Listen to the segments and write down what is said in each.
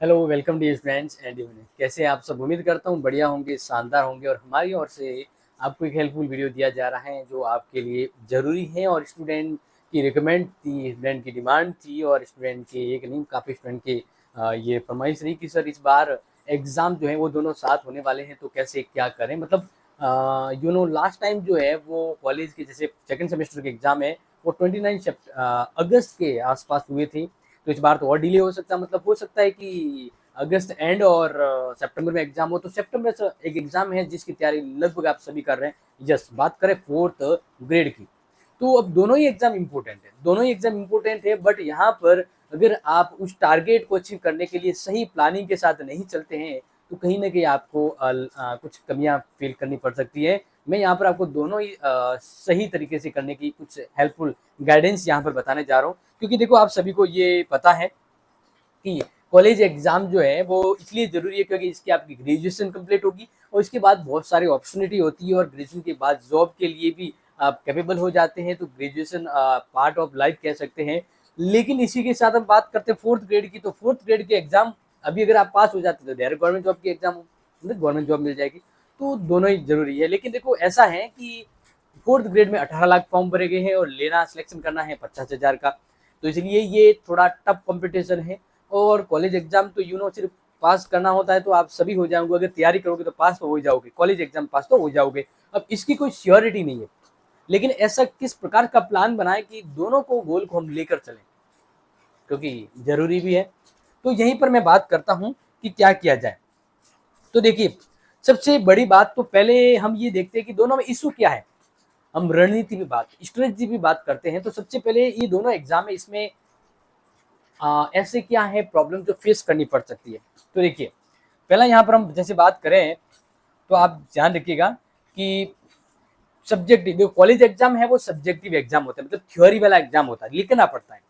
Hello welcome dear friends and evening. कैसे हैं आप सब? उम्मीद करता हूँ बढ़िया होंगे, शानदार होंगे। और हमारी ओर से आपको एक हेल्पफुल वीडियो दिया जा रहा है जो आपके लिए ज़रूरी है। और स्टूडेंट की रिकमेंड थी, स्टूडेंट की डिमांड थी, और स्टूडेंट के एक नहीं काफ़ी स्टूडेंट के ये फरमाइश रही कि सर इस बार एग्ज़ाम जो है वो दोनों साथ होने वाले हैं, तो कैसे क्या करें। मतलब लास्ट टाइम जो है वो कॉलेज के जैसे सेकेंड सेमेस्टर के एग्ज़ाम है वो 29 अगस्त के आसपास हुए थे। तो इस बार तो और डिले हो सकता है। मतलब हो सकता है कि अगस्त एंड और सितंबर में एग्जाम हो। तो सितंबर से एक एग्जाम है जिसकी तैयारी लगभग आप सभी कर रहे हैं। यस, बात करें फोर्थ ग्रेड की, तो अब दोनों ही एग्जाम इंपॉर्टेंट है, दोनों ही एग्जाम इंपॉर्टेंट है। बट यहाँ पर अगर आप उस टारगेट को अचीव करने के लिए सही प्लानिंग के साथ नहीं चलते हैं तो कहीं ना कहीं आपको कुछ कमियां फील करनी पड़ सकती है। मैं यहाँ पर आपको दोनों ही सही तरीके से करने की कुछ हेल्पफुल गाइडेंस यहाँ पर बताने जा रहा हूँ। क्योंकि देखो, आप सभी को ये पता है कि कॉलेज एग्जाम जो है वो इसलिए जरूरी है क्योंकि इसकी आपकी ग्रेजुएशन कंप्लीट होगी और इसके बाद बहुत सारी अपॉर्चुनिटी होती है। और ग्रेजुएशन के बाद जॉब के लिए भी आप कैपेबल हो जाते हैं। तो ग्रेजुएशन पार्ट ऑफ लाइफ कह सकते हैं। लेकिन इसी के साथ हम बात करते हैं फोर्थ ग्रेड की। तो फोर्थ ग्रेड के एग्जाम अभी अगर आप पास हो जाते हैं तो डायरेक्ट गवर्नमेंट जॉब की एग्जाम, मतलब गवर्नमेंट जॉब मिल जाएगी। तो दोनों ही जरूरी है। लेकिन देखो, ऐसा है कि फोर्थ ग्रेड में 18 लाख फॉर्म भरे गए हैं और लेना सिलेक्शन करना है 50,000 का। तो इसलिए ये थोड़ा टफ कंपटीशन है। और कॉलेज एग्जाम तो सिर्फ पास करना होता है तो आप सभी हो जाओगे। अगर तैयारी करोगे तो पास तो हो जाओगे, कॉलेज एग्जाम पास तो हो जाओगे। अब इसकी कोई श्योरिटी नहीं है। लेकिन ऐसा किस प्रकार का प्लान बनाए कि दोनों को गोल को हम लेकर चलें, क्योंकि जरूरी भी है। तो यहीं पर मैं बात करता हूं कि क्या किया जाए। तो देखिए, सबसे बड़ी बात तो पहले हम ये देखते हैं कि दोनों में इशू क्या है। हम रणनीति भी बात, स्ट्रेटजी भी बात करते हैं। तो सबसे पहले ये दोनों एग्जाम है, इसमें ऐसे क्या है प्रॉब्लम जो फेस करनी पड़ सकती है। तो देखिए, पहला यहाँ पर हम जैसे बात करें तो आप ध्यान रखिएगा कि सब्जेक्टिव जो कॉलेज एग्जाम है वो सब्जेक्टिव एग्जाम होता है, मतलब थ्योरी वाला एग्जाम होता है, लिखना पड़ता है।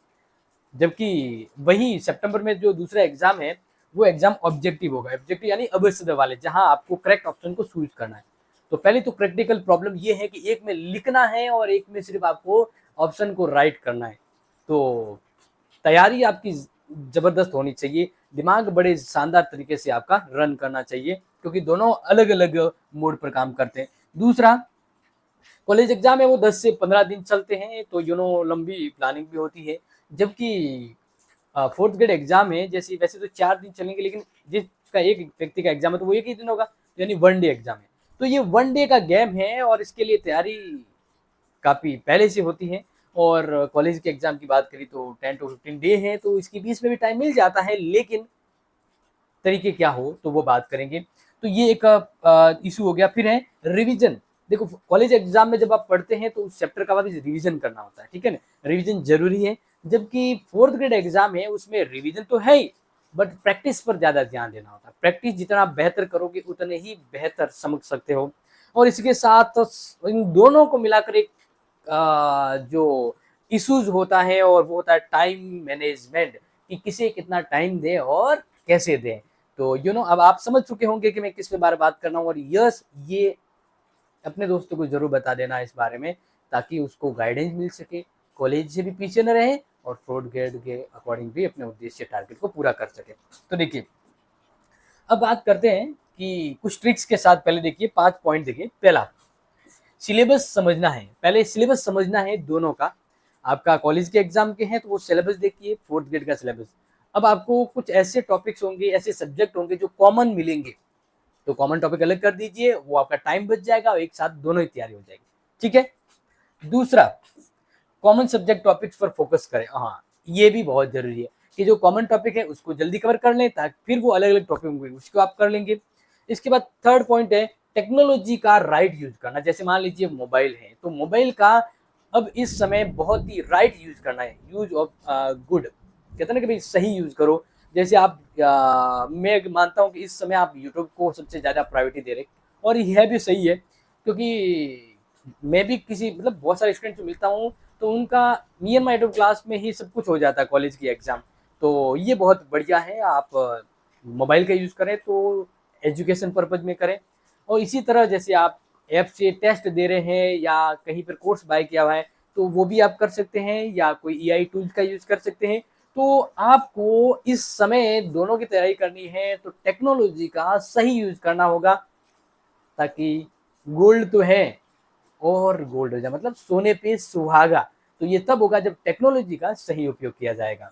जबकि वही सितंबर में जो दूसरा एग्जाम है वो एग्जाम ऑब्जेक्टिव होगा। ऑब्जेक्टिव यानी अवश्य वाले, जहां आपको करेक्ट ऑप्शन को चूज करना है। तो पहले तो प्रैक्टिकल प्रॉब्लम ये है कि एक में लिखना है और एक में सिर्फ आपको ऑप्शन को राइट करना है। तो तैयारी आपकी जबरदस्त होनी चाहिए, दिमाग बड़े शानदार तरीके से आपका रन करना चाहिए, क्योंकि दोनों अलग अलग मोड पर काम करते हैं। दूसरा, कॉलेज एग्जाम है वो 10 से 15 दिन चलते हैं, तो लंबी प्लानिंग भी होती है। जबकि फोर्थ ग्रेड एग्जाम है जैसे, वैसे तो 4 दिन चलेंगे, लेकिन जिसका एक व्यक्ति का एग्जाम है तो वो एक ही दिन होगा, यानी वन डे एग्जाम है। तो ये वन डे का गेम है और इसके लिए तैयारी काफ़ी पहले से होती है। और कॉलेज के एग्जाम की बात करी तो 10 to 15 डे है, तो इसके बीच में भी टाइम मिल जाता है। लेकिन तरीके क्या हो तो वो बात करेंगे। तो ये एक इशू हो गया। फिर है रिवीजन। देखो, कॉलेज एग्जाम में जब आप पढ़ते हैं तो उस चैप्टर का वापस रिवीजन करना होता है, ठीक है ना। रिवीजन जरूरी है। जबकि फोर्थ ग्रेड एग्जाम है उसमें रिवीजन तो है ही, बट प्रैक्टिस पर ज्यादा ध्यान देना होता है। प्रैक्टिस जितना आप बेहतर करोगे उतने ही बेहतर समझ सकते हो। और इसके साथ इन दोनों को मिलाकर एक जो इश्यूज होता है और वो होता है टाइम मैनेजमेंट, कि किसे कितना टाइम दे और कैसे दें। तो अब आप समझ चुके होंगे कि मैं किस पे बारे बात कर रहा हूँ। और यस, ये अपने दोस्तों को जरूर बता देना इस बारे में, ताकि उसको गाइडेंस मिल सके, कॉलेज से भी पीछे न रहे और फोर्थ ग्रेड के अकॉर्डिंग भी अपने उद्देश्य टारगेट को पूरा कर सके। तो देखिए, अब बात करते हैं कि कुछ ट्रिक्स के साथ। पहले देखिए 5 पॉइंट देखिए। पहला, सिलेबस समझना है। पहले सिलेबस समझना है दोनों का। आपका कॉलेज के एग्जाम के हैं तो वो सिलेबस देखिए, फोर्थ ग्रेड का सिलेबस। अब आपको कुछ ऐसे टॉपिक्स होंगे, ऐसे सब्जेक्ट होंगे जो कॉमन मिलेंगे, तो कॉमन टॉपिक अलग कर दीजिए, वो आपका टाइम बच जाएगा और एक साथ दोनों ही तैयारी हो जाएगी, ठीक है। दूसरा, कॉमन सब्जेक्ट टॉपिक्स पर फोकस करें। हाँ, ये भी बहुत जरूरी है कि जो कॉमन टॉपिक है उसको जल्दी कवर कर लें, ताकि फिर वो अलग अलग टॉपिक होंगे उसको आप कर लेंगे। इसके बाद थर्ड पॉइंट है टेक्नोलॉजी का राइट यूज करना। जैसे मान लीजिए मोबाइल है, तो मोबाइल का अब इस समय बहुत ही राइट यूज करना है। यूज ऑफ गुड, कहते हैं ना कि भाई सही यूज करो। जैसे आप मैं मानता हूँ कि इस समय आप यूट्यूब को सबसे ज्यादा प्रायोरिटी दे रहे, और यह भी सही है। क्योंकि मैं भी किसी, मतलब बहुत सारे स्टूडेंट से मिलता हूँ तो उनका नियर माइंड क्लास में ही सब कुछ हो जाता है कॉलेज की एग्जाम। तो ये बहुत बढ़िया है, आप मोबाइल का यूज करें तो एजुकेशन पर्पज में करें। और इसी तरह जैसे आप ऐप से टेस्ट दे रहे हैं या कहीं पर कोर्स बाय किया हुआ है तो वो भी आप कर सकते हैं, या कोई एआई टूल्स का यूज कर सकते हैं। तो आपको इस समय दोनों की तैयारी करनी है, तो टेक्नोलॉजी का सही यूज करना होगा, ताकि गोल्ड तो है और गोल्ड हो जाए, मतलब सोने पे सुहागा। तो ये तब होगा जब टेक्नोलॉजी का सही उपयोग किया जाएगा।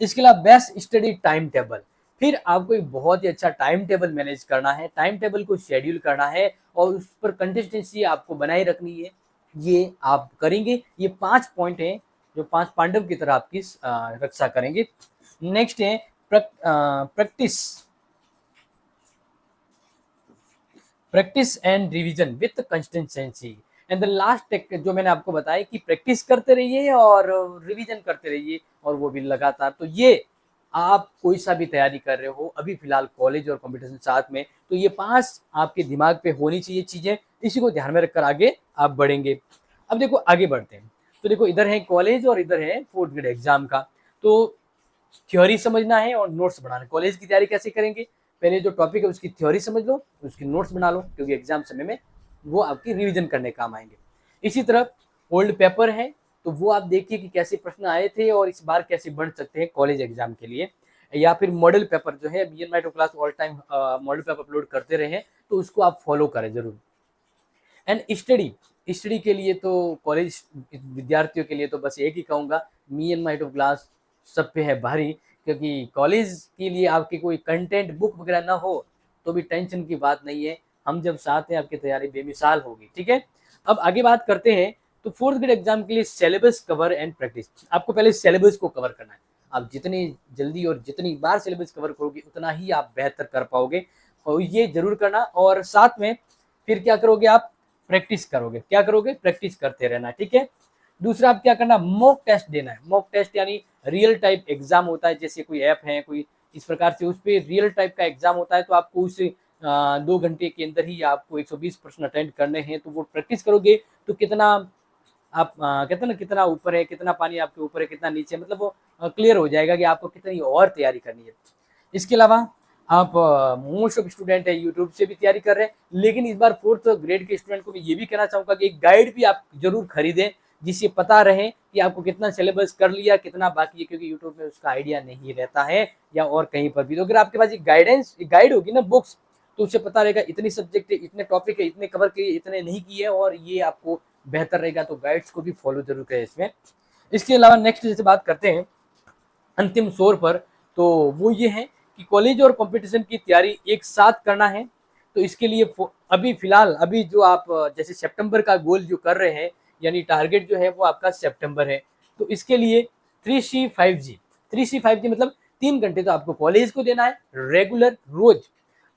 इसके अलावा बेस्ट स्टडी टाइम टेबल, फिर आपको एक बहुत ही अच्छा टाइम टेबल मैनेज करना है, टाइम टेबल को शेड्यूल करना है और उस पर कंसिस्टेंसी आपको बनाए रखनी है। ये आप करेंगे, ये 5 पॉइंट हैं जो 5 पांडव की तरह आपकी रक्षा करेंगे। नेक्स्ट है practice practice and revision with consistency. And the last take जो मैंने आपको बताया कि प्रैक्टिस करते रहिए और रिवीजन करते रहिए, और वो भी लगातार। तो ये आप कोई सा भी तैयारी कर रहे हो, अभी फिलहाल कॉलेज और कंपटीशन साथ में, तो ये 5 आपके दिमाग पे होनी चाहिए चीजें, इसी को ध्यान में रखकर आगे आप बढ़ेंगे। अब देखो आगे बढ़ते हैं, तो देखो इधर है कॉलेज और इधर है 4th ग्रेड एग्जाम का। तो थ्योरी समझना है और नोट्स बनाना है। कॉलेज की तैयारी कैसे करेंगे, पहले जो टॉपिक है उसकी थ्योरी समझ लो, उसकी नोट्स बना लो, क्योंकि एग्जाम समय में वो आपकी रिवीजन करने काम आएंगे। इसी तरह ओल्ड पेपर है, तो वो आप देखिए कि कैसे प्रश्न आए थे और इस बार कैसे बन सकते हैं कॉलेज एग्जाम के लिए। या फिर मॉडल पेपर जो है, B N my two class all time model paper upload करते रहे, तो उसको आप फॉलो करें जरूर। एंड स्टडी के लिए तो कॉलेज विद्यार्थियों के लिए तो बस एक ही कहूँगा, me and my two class सब पे है भारी, क्योंकि कॉलेज के लिए आपकी कोई कंटेंट बुक वगैरह ना हो तो भी टेंशन की बात नहीं है, हम जब साथ हैं आपकी तैयारी बेमिसाल होगी। ठीक है, अब आगे बात करते हैं। तो 4th ग्रेड एग्जाम के लिए सिलेबस कवर एंड प्रैक्टिस, आपको पहले सिलेबस को कवर करना है। आप जितनी जल्दी और जितनी बार सिलेबस कवर करोगे उतना ही आप बेहतर कर पाओगे, और ये जरूर करना। और साथ में फिर क्या करोगे, आप प्रैक्टिस करोगे। क्या करोगे, प्रैक्टिस करते रहना। ठीक है, दूसरा आप क्या करना, मॉक टेस्ट देना है। मॉक टेस्ट यानी रियल टाइप एग्जाम होता है, जैसे कोई ऐप है कोई इस प्रकार से, उस पर रियल टाइप का एग्जाम होता है, तो आपको उस 2 घंटे के अंदर ही आपको 120 प्रश्न अटेंड करने हैं। तो वो प्रैक्टिस करोगे तो कितना आप कहते हैं ना, कितना ऊपर है, कितना पानी आपके ऊपर है, कितना नीचे, मतलब वो क्लियर हो जाएगा कि आपको कितनी और तैयारी करनी है। इसके अलावा आप मोस्ट ऑफ स्टूडेंट है यूट्यूब से भी तैयारी कर रहे हैं, लेकिन इस बार 4th ग्रेड के स्टूडेंट को मैं ये भी कहना चाहूंगा कि एक गाइड भी आप जरूर खरीदें, जिससे पता रहे कि आपको कितना सिलेबस कर लिया, कितना बाकी है, क्योंकि यूट्यूब में उसका आइडिया नहीं रहता है, या और कहीं पर भी। तो अगर आपके पास एक गाइड होगी ना, बुक्स, तो उससे पता रहेगा इतनी सब्जेक्ट है, इतने टॉपिक है, इतने कवर किए, इतने नहीं किए, और ये आपको बेहतर रहेगा। तो गाइड्स को भी फॉलो जरूर करें इसमें। इसके अलावा नेक्स्ट जैसे बात करते हैं अंतिम छोर पर, तो वो ये है कि कॉलेज और कंपटीशन की तैयारी एक साथ करना है। तो इसके लिए अभी फिलहाल अभी जो आप जैसे सितंबर का गोल जो कर रहे हैं, यानी टारगेट जो है वो आपका सितंबर है, तो इसके लिए 3C5G 3C5G मतलब 3 घंटे तो आपको कॉलेज को देना है रेगुलर रोज,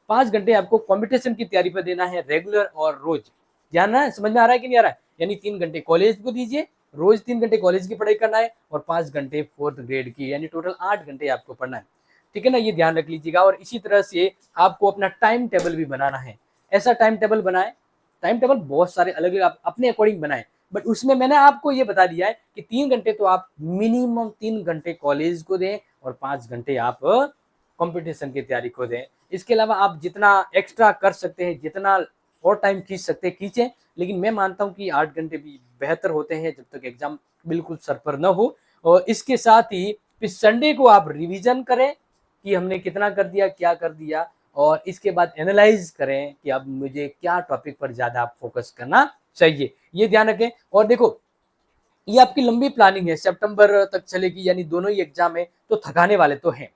5 घंटे आपको कंपटीशन की तैयारी पर देना है रेगुलर और रोज। ध्यान है, समझ में आ रहा है कि नहीं आ रहा है, यानी 3 घंटे कॉलेज को दीजिए, रोज 3 घंटे कॉलेज की पढ़ाई करना है, और 5 घंटे 4th ग्रेड की, यानी टोटल 8 घंटे आपको पढ़ना है। ठीक है ना, ये ध्यान रख लीजिएगा। और इसी तरह से आपको अपना टाइम टेबल भी बनाना है। ऐसा टाइम टेबल बनाए, टाइम टेबल बहुत सारे अलग अलग आप अपने अकॉर्डिंग बनाए, बट उसमें मैंने आपको ये बता दिया है कि 3 घंटे तो आप मिनिमम 3 घंटे कॉलेज को दें, और 5 घंटे आप कंपटीशन की तैयारी को दें। इसके अलावा आप जितना एक्स्ट्रा कर सकते हैं, जितना और टाइम खींच सकते हैं खींचें, लेकिन मैं मानता हूं कि 8 घंटे भी बेहतर होते हैं जब तक एग्जाम बिल्कुल सर पर न हो। और इसके साथ ही फिर संडे को आप रिवीजन करें कि हमने कितना कर दिया, क्या कर दिया, और इसके बाद एनालाइज करें कि अब मुझे क्या टॉपिक पर ज्यादा फोकस करना चाहिए, ये ध्यान रखें। और देखो ये आपकी लंबी प्लानिंग है, सितंबर तक चलेगी, यानी दोनों ही एग्जाम है, तो थकाने वाले तो हैं,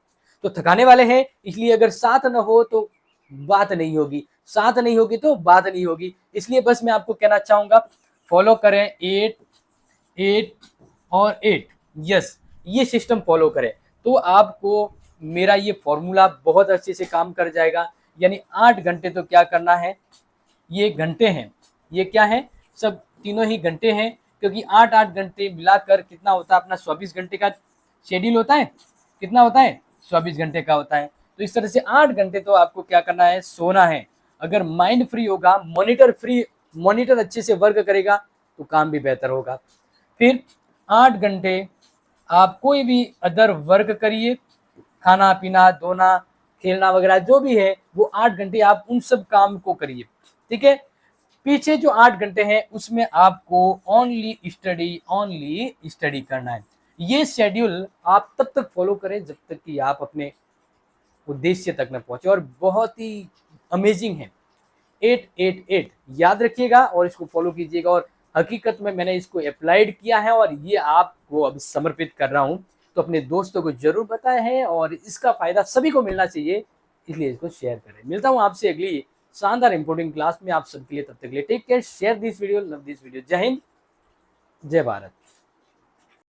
तो थकाने वाले हैं, इसलिए अगर साथ न हो तो बात नहीं होगी, साथ नहीं होगी तो बात नहीं होगी। इसलिए बस मैं आपको कहना चाहूंगा, फॉलो करें 8 8 और 8, यस, ये सिस्टम फॉलो करें, तो आपको मेरा ये फॉर्मूला बहुत अच्छे से काम कर जाएगा। यानी 8 घंटे तो क्या करना है, ये घंटे हैं, ये क्या है, सब तीनों ही घंटे हैं, क्योंकि 8 8 घंटे मिलाकर कितना होता है अपना 24 घंटे का शेड्यूल होता है, कितना होता है 24 घंटे का होता है। तो इस तरह से 8 घंटे तो आपको क्या करना है, सोना है। अगर माइंड फ्री होगा, मॉनिटर अच्छे से वर्क करेगा, तो काम भी बेहतर होगा। फिर 8 घंटे आप कोई भी अदर वर्क करिए, खाना पीना धोना खेलना वगैरह जो भी है, वो 8 घंटे आप उन सब काम को करिए। ठीक है, पीछे जो 8 घंटे हैं उसमें आपको ओनली स्टडी करना है। ये शेड्यूल आप तब तक फॉलो करें जब तक कि आप अपने उद्देश्य तक न पहुंचे, और बहुत ही अमेजिंग है। 888 याद रखिएगा और इसको फॉलो कीजिएगा। और हकीकत में मैंने इसको अप्लाइड किया है और ये आपको अब समर्पित कर रहा हूँ, तो अपने दोस्तों को जरूर बताएं और इसका फायदा सभी को मिलना चाहिए, इसलिए इसको शेयर करें। मिलता हूँ आपसे अगली शानदार इंपोर्टेंट क्लास में। आप सबके लिए तब तक के लिए take care, share this video, love this video. जय हिंद, जय भारत।